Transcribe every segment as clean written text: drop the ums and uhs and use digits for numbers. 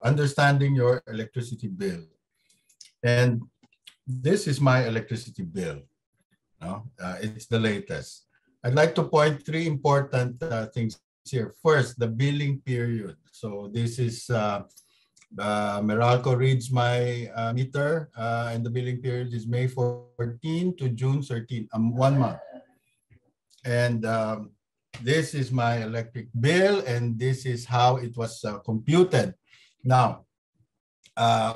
understanding your electricity bill. And this is my electricity bill. No? It's the latest. I'd like to point three important things here. First, the billing period. So this is Meralco reads my meter, and the billing period is May 14 to June 13, 1 month. And this is my electric bill, and this is how it was computed. Now,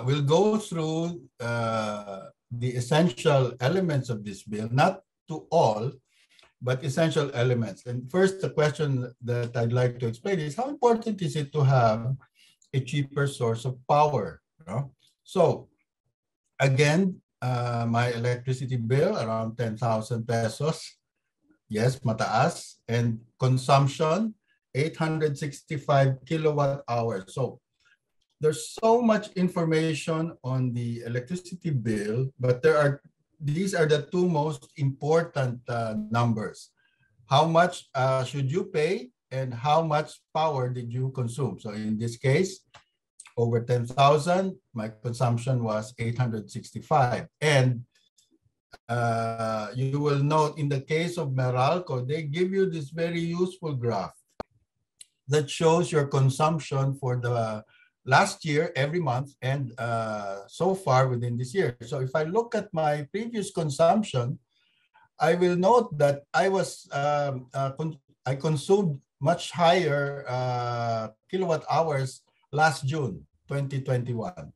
we'll go through the essential elements of this bill, not to all, but essential elements. And first, the question that I'd like to explain is how important is it to have a cheaper source of power? You know? So again, my electricity bill around 10,000 pesos. Yes, mataas. And consumption, 865 kilowatt hours. So there's so much information on the electricity bill, but these are the two most important numbers. How much should you pay and how much power did you consume? So in this case, over 10,000, my consumption was 865. And you will note in the case of Meralco, they give you this very useful graph that shows your consumption for the last year, every month, and so far within this year. So if I look at my previous consumption, I will note that I consumed much higher kilowatt hours last June 2021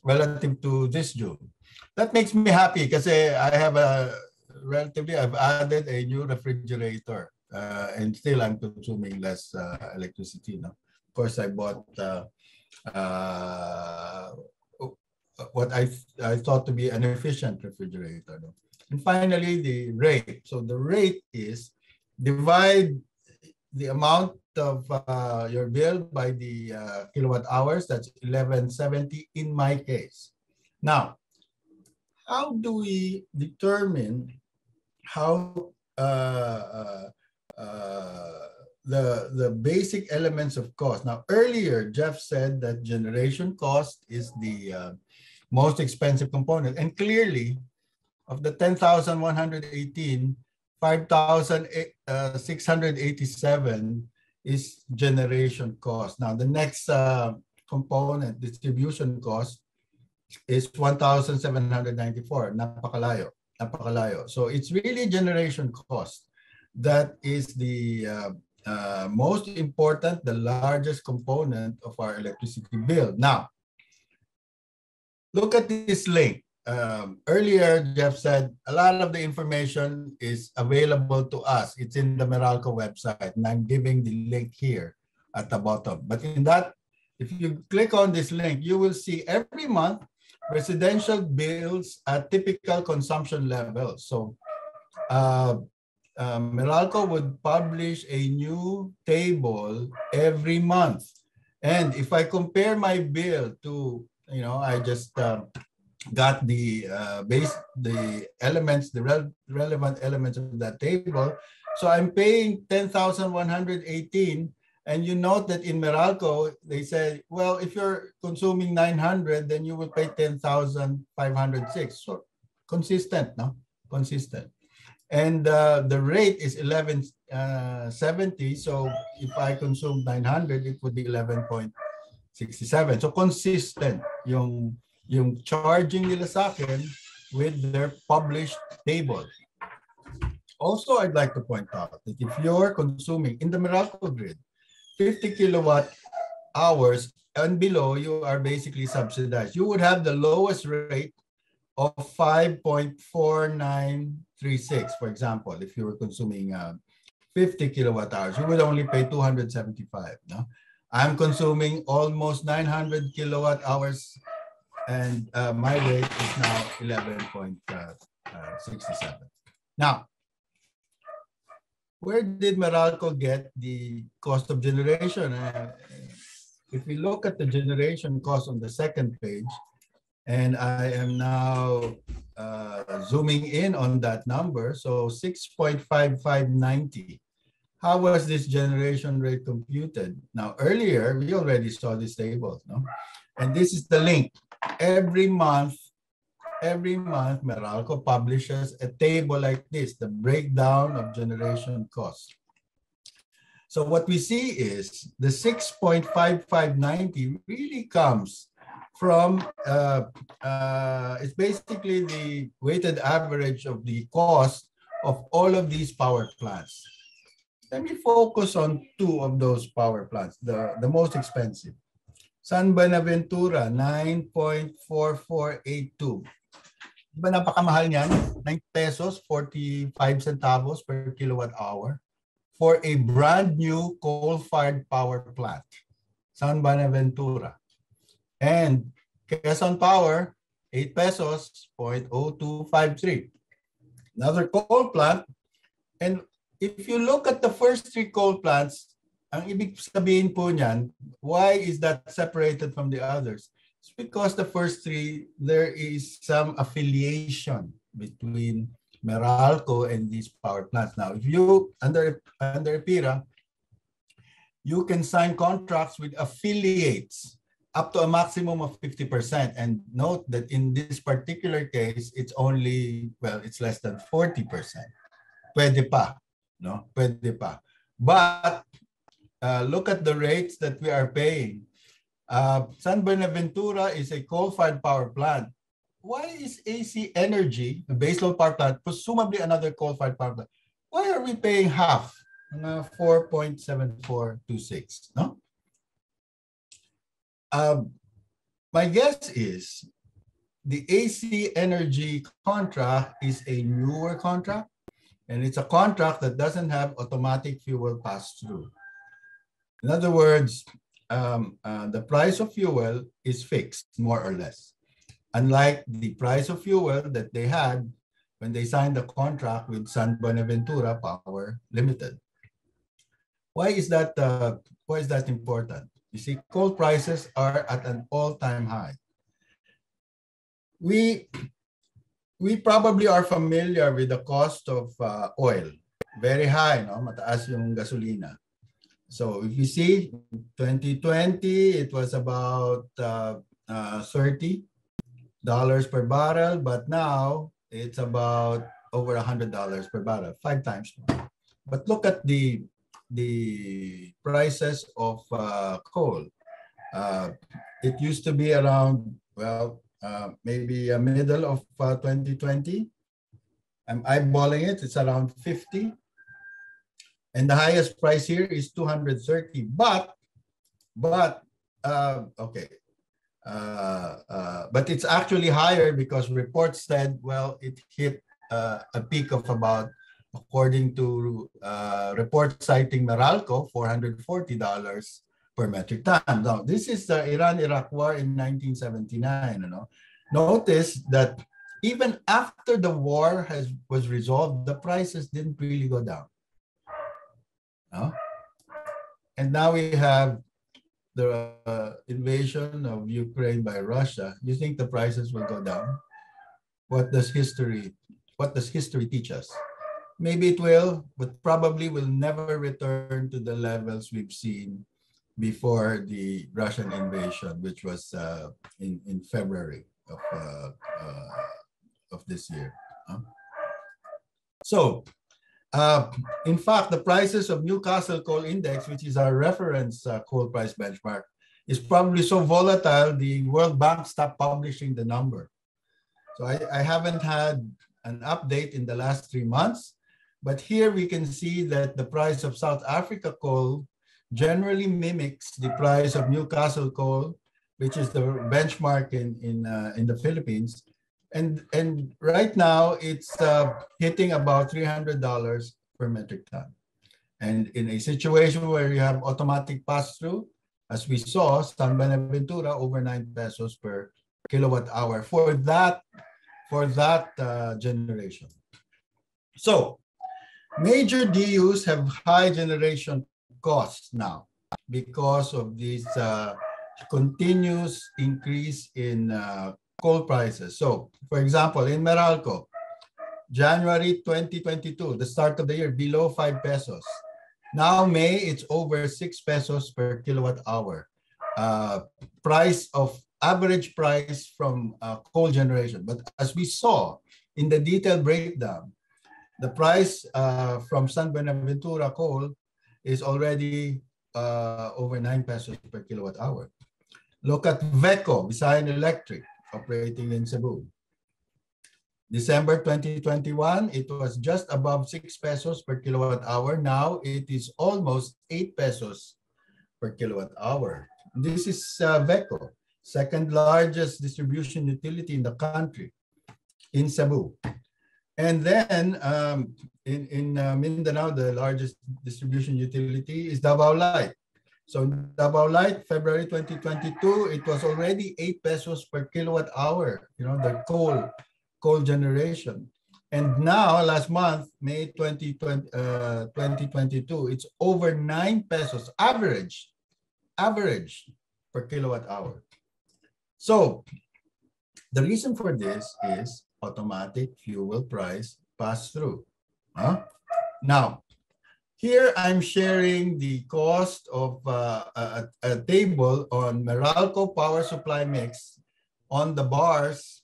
relative to this June. That makes me happy because I have I've added a new refrigerator and still I'm consuming less electricity. No? Of course, I bought what I thought to be an efficient refrigerator. No? And finally, the rate. So the rate is divide the amount of your bill by the kilowatt hours. That's 1170 in my case. Now, how do we determine how the basic elements of cost? Now, earlier, Jeff said that generation cost is the most expensive component. And clearly, of the 10,118, 5,687 is generation cost. Now, the next component, distribution cost, is 1,794. Napakalayo. Napakalayo. So it's really generation cost that is the most important, the largest component of our electricity bill. Now, look at this link. Earlier, Jeff said a lot of the information is available to us. It's in the Meralco website, and I'm giving the link here at the bottom. But in that, if you click on this link, you will see every month residential bills at typical consumption levels. So Meralco would publish a new table every month. And if I compare my bill to, you know, I just got the relevant elements of that table. So I'm paying 10,118. And you note that in Meralco, they say, well, if you're consuming 900, then you will pay 10,506. So consistent, no? Consistent. And the rate is 1170. So if I consume 900, it would be 11.67. So consistent yung charging nila sa akin with their published table. Also, I'd like to point out that if you're consuming in the Meralco grid, 50 kilowatt hours and below, you are basically subsidized. You would have the lowest rate of 5.4936, for example. If you were consuming 50 kilowatt hours, you would only pay 275. No? I'm consuming almost 900 kilowatt hours, and my rate is now 11.67. Now, where did Meralco get the cost of generation? If we look at the generation cost on the second page, and I am now zooming in on that number, so 6.5590. How was this generation rate computed? Now, earlier, we already saw this table. No? And this is the link. Every month, Meralco publishes a table like this, the breakdown of generation costs. So what we see is the 6.5590 really comes from, it's basically the weighted average of the cost of all of these power plants. Let me focus on two of those power plants, the most expensive. San Buenaventura, 9.4482. Diba napakamahal niyan? 9 pesos, 45 centavos per kilowatt hour for a brand new coal-fired power plant, San Buenaventura. And Quezon Power, 8 pesos, 0.0253. Another coal plant. And if you look at the first three coal plants, ang ibig sabihin po niyan, why is that separated from the others? It's because the first three, there is some affiliation between Meralco and these power plants. Now, if you, under EPIRA, you can sign contracts with affiliates up to a maximum of 50%. And note that in this particular case, it's only, well, it's less than 40%. Pwede pa, no? Pwede pa. But look at the rates that we are paying. San Buenaventura is a coal-fired power plant. Why is AC Energy, a baseload power plant, presumably another coal-fired power plant, why are we paying half? 4.7426, no? My guess is the AC Energy contract is a newer contract, and it's a contract that doesn't have automatic fuel pass-through. In other words, the price of fuel is fixed, more or less. Unlike the price of fuel that they had when they signed the contract with San Buenaventura Power Limited. Why is that important? You see, coal prices are at an all-time high. We probably are familiar with the cost of oil. Very high, no? Mataas yung gasolina. So if you see, 2020, it was about $30 per barrel, but now it's about over $100 per barrel, 5 times more. But look at the prices of coal. It used to be around, well, maybe a middle of 2020. I'm eyeballing it, it's around 50. And the highest price here is 230, but it's actually higher because reports said, well, it hit a peak of about, according to reports citing Meralco, $440 per metric ton. Now, this is the Iran-Iraq war in 1979. You know, notice that even after the war was resolved, the prices didn't really go down. No? And now we have the invasion of Ukraine by Russia. You think the prices will go down? What does history teach us? Maybe it will, but probably will never return to the levels we've seen before the Russian invasion, which was in February of this year. So, in fact, the prices of Newcastle Coal Index, which is our reference coal price benchmark, is probably so volatile, the World Bank stopped publishing the number. So I haven't had an update in the last 3 months, but here we can see that the price of South Africa coal generally mimics the price of Newcastle coal, which is the benchmark in the Philippines. And right now, it's hitting about $300 per metric ton. And in a situation where you have automatic pass-through, as we saw, San Buenaventura over 9 pesos per kilowatt hour for that generation. So major DUs have high generation costs now because of this continuous increase in coal prices. So, for example, in Meralco, January 2022, the start of the year, below 5 pesos. Now, May, it's over 6 pesos per kilowatt hour. average price from coal generation. But as we saw in the detailed breakdown, the price from San Buenaventura coal is already over 9 pesos per kilowatt hour. Look at VECO, Visayan Electric, operating in Cebu. December 2021, it was just above 6 pesos per kilowatt hour. Now it is almost 8 pesos per kilowatt hour. This is VECO, second largest distribution utility in the country, in Cebu. And then in Mindanao, the largest distribution utility is Davao Light. So Davao Light, February 2022, it was already 8 pesos per kilowatt hour, the coal generation. And now, last month, May 2022, it's over 9 pesos average per kilowatt hour. So the reason for this is automatic fuel price pass-through. Now, here I'm sharing the cost of a table on Meralco power supply mix on the bars.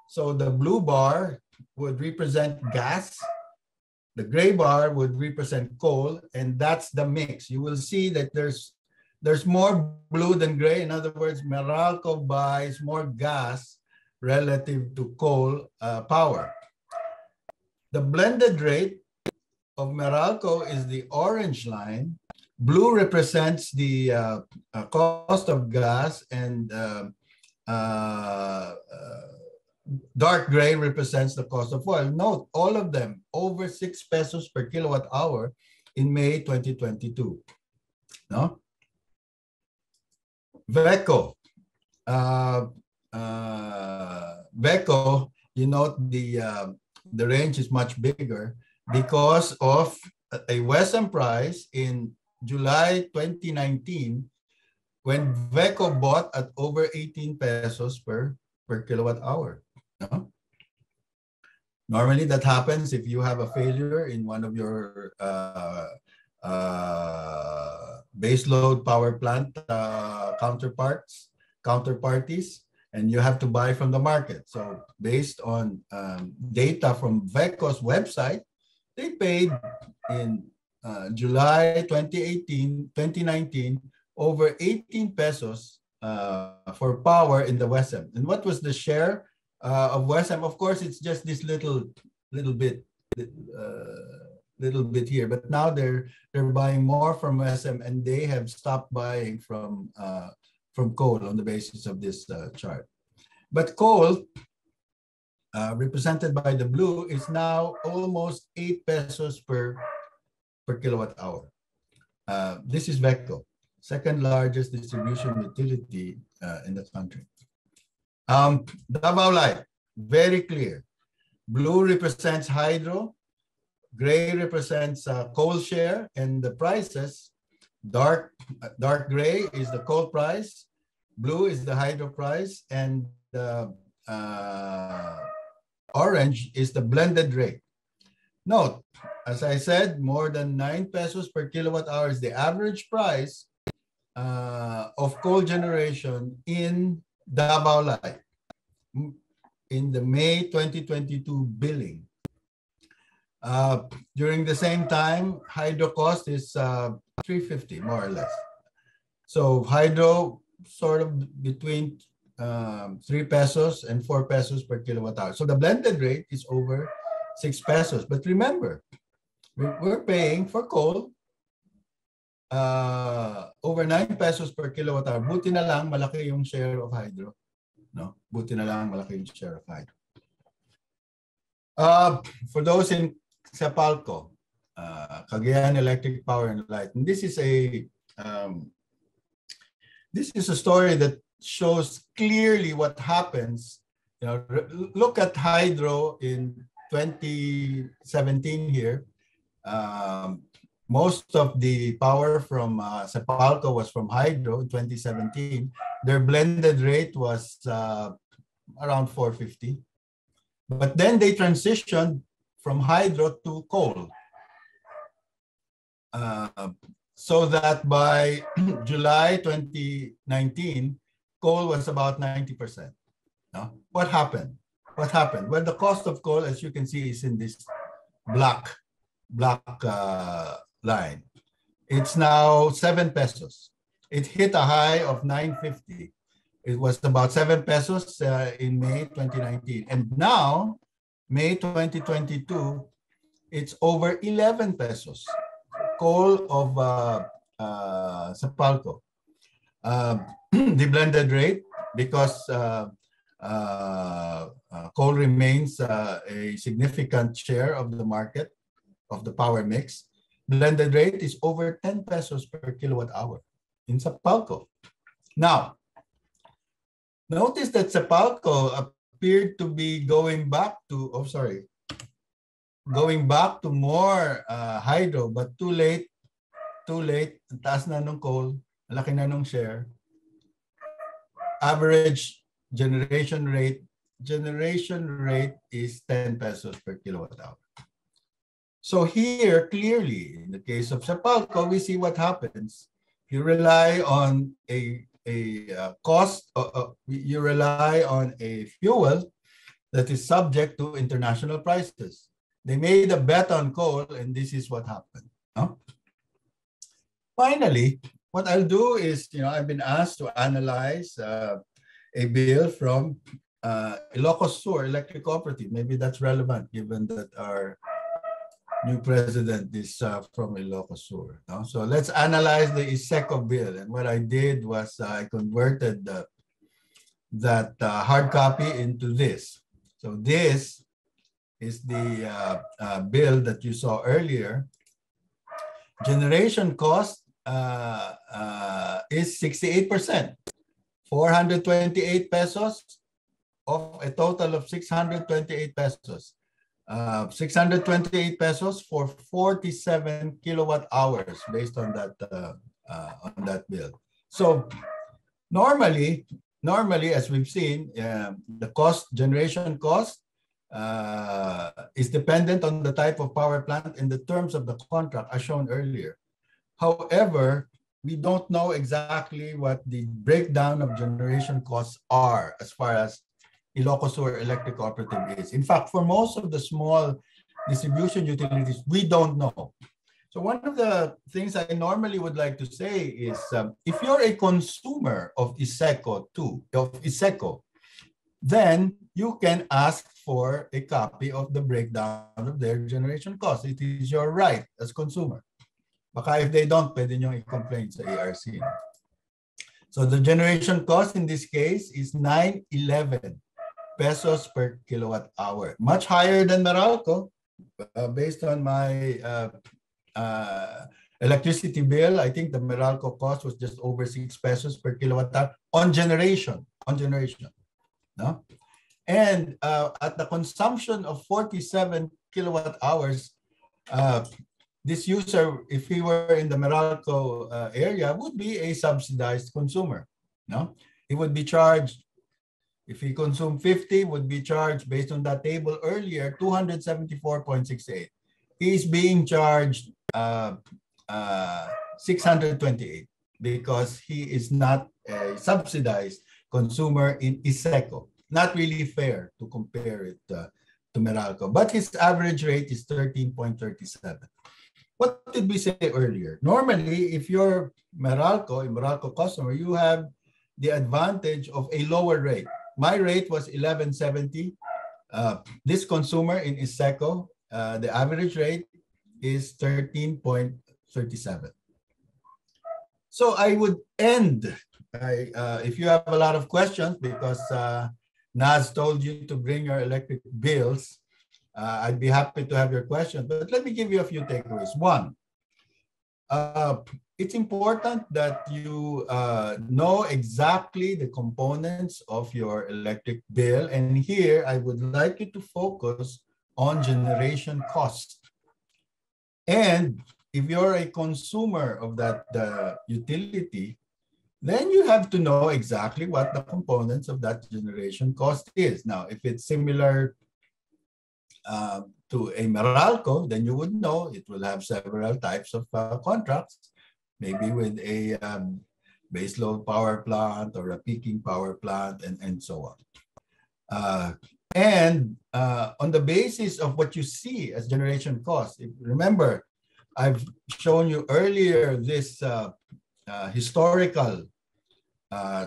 So the blue bar would represent gas, the gray bar would represent coal, and that's the mix. You will see that there's more blue than gray. In other words, Meralco buys more gas relative to coal power. The blended rate of Meralco is the orange line. Blue represents the cost of gas, and dark gray represents the cost of oil. Note, all of them over 6 pesos per kilowatt hour in May 2022. No? VECO. VECO, you note the range is much bigger because of a WESM price in July 2019 when VECO bought at over 18 pesos per kilowatt hour. No? Normally that happens if you have a failure in one of your baseload power plant counterparties, and you have to buy from the market. So based on data from VECO's website, they paid in July 2019 over 18 pesos for power in the WESM. And what was the share of WESM? Of course, it's just this little bit here, but now they're buying more from WESM, and they have stopped buying from coal on the basis of this chart. But coal, represented by the blue, is now almost 8 pesos per kilowatt hour. This is VECO, second largest distribution utility in the country. Davao Light, very clear. Blue represents hydro, gray represents coal share, and the prices, dark gray is the coal price, blue is the hydro price, and orange is the blended rate. Note, as I said, more than 9 pesos per kilowatt hour is the average price of coal generation in Davao Light in the May 2022 billing. During the same time, hydro cost is 350, more or less. So hydro sort of between 3 pesos and 4 pesos per kilowatt hour. So the blended rate is over 6 pesos. But remember, we're paying for coal over 9 pesos per kilowatt hour. Buti na lang malaki yung share of hydro. No? Buti na lang malaki yung share of hydro. For those in Sapalco, Cagayan Electric Power and Light, and this is a story that shows clearly what happens. Look at hydro in 2017 here. Most of the power from Sapalco was from hydro in 2017. Their blended rate was around 450. But then they transitioned from hydro to coal. so that by July 2019, coal was about 90%. No? What happened? What happened? Well, the cost of coal, as you can see, is in this black line. It's now 7 pesos. It hit a high of 9.50. It was about 7 pesos in May 2019. And now, May 2022, it's over 11 pesos. Coal of Sapalco. The blended rate, because coal remains a significant share of the market, of the power mix, blended rate is over 10 pesos per kilowatt hour in Sapalco. Now, notice that Sapalco appeared to be going back to, going back to more hydro, but too late, ang taas na nung coal, laki na nung share. Average generation rate is 10 pesos per kilowatt hour. So here, clearly, in the case of Sapalco, we see what happens. You rely on a cost, you rely on a fuel that is subject to international prices. They made a bet on coal, and this is what happened. No? Finally, what I'll do is, I've been asked to analyze a bill from Ilocos Sur Electric Cooperative. Maybe that's relevant given that our new president is from Ilocos Sur. No? So let's analyze the ISECO bill. And what I did was I converted that hard copy into this. So this is the bill that you saw earlier. Generation cost is 68%, 428 pesos of a total of 628 pesos. 628 pesos for 47 kilowatt hours based on that bill. So normally, as we've seen, the generation cost is dependent on the type of power plant and the terms of the contract as shown earlier. However, we don't know exactly what the breakdown of generation costs are as far as Ilocos Sur Electric Cooperative is. In fact, for most of the small distribution utilities, we don't know. So one of the things I normally would like to say is, if you're a consumer of ISECO, then you can ask for a copy of the breakdown of their generation costs. It is your right as consumer. Baka if they don't, pwede nyo i-complain sa ARC. So the generation cost in this case is 911 pesos per kilowatt hour. Much higher than Meralco. Based on my electricity bill, I think the Meralco cost was just over 6 pesos per kilowatt hour on generation. No? And at the consumption of 47 kilowatt hours, this user, if he were in the Meralco area, would be a subsidized consumer. No? He would be charged, if he consumed 50, would be charged based on that table earlier, 274.68. He is being charged 628 because he is not a subsidized consumer in ISECO. Not really fair to compare it to Meralco, but his average rate is 13.37. What did we say earlier? Normally, if you're a Meralco customer, you have the advantage of a lower rate. My rate was 11.70. This consumer in ISECO, the average rate is 13.37. So I would end, if you have a lot of questions, because Naz told you to bring your electric bills, I'd be happy to have your questions, but let me give you a few takeaways. One, it's important that you know exactly the components of your electric bill. And here, I would like you to focus on generation cost. And if you're a consumer of that utility, then you have to know exactly what the components of that generation cost is. Now, if it's similar to a Meralco, then you would know it will have several types of contracts. maybe with a baseload power plant or a peaking power plant, and so on. On the basis of what you see as generation cost, remember, I've shown you earlier this historical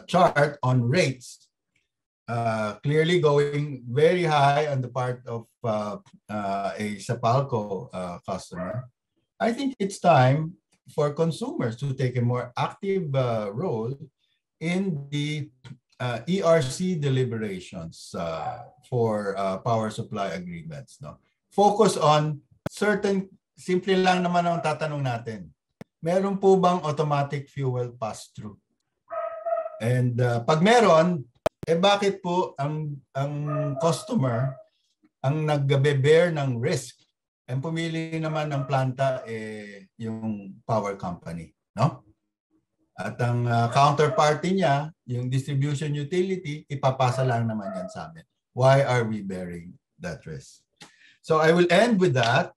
chart on rates, clearly going very high on the part of a Sapalco customer. I think it's time for consumers to take a more active role in the ERC deliberations for power supply agreements. No? Focus on certain, simple lang naman ang tatanong natin. Meron po bang automatic fuel pass-through? And pag meron, bakit po ang customer ang nagbe-bear ng risk? Ang pumili naman ng planta yung power company, no? At ang counterparty niya, yung distribution utility, ipapasa lang naman yan sa amin. Why are we bearing that risk? So I will end with that.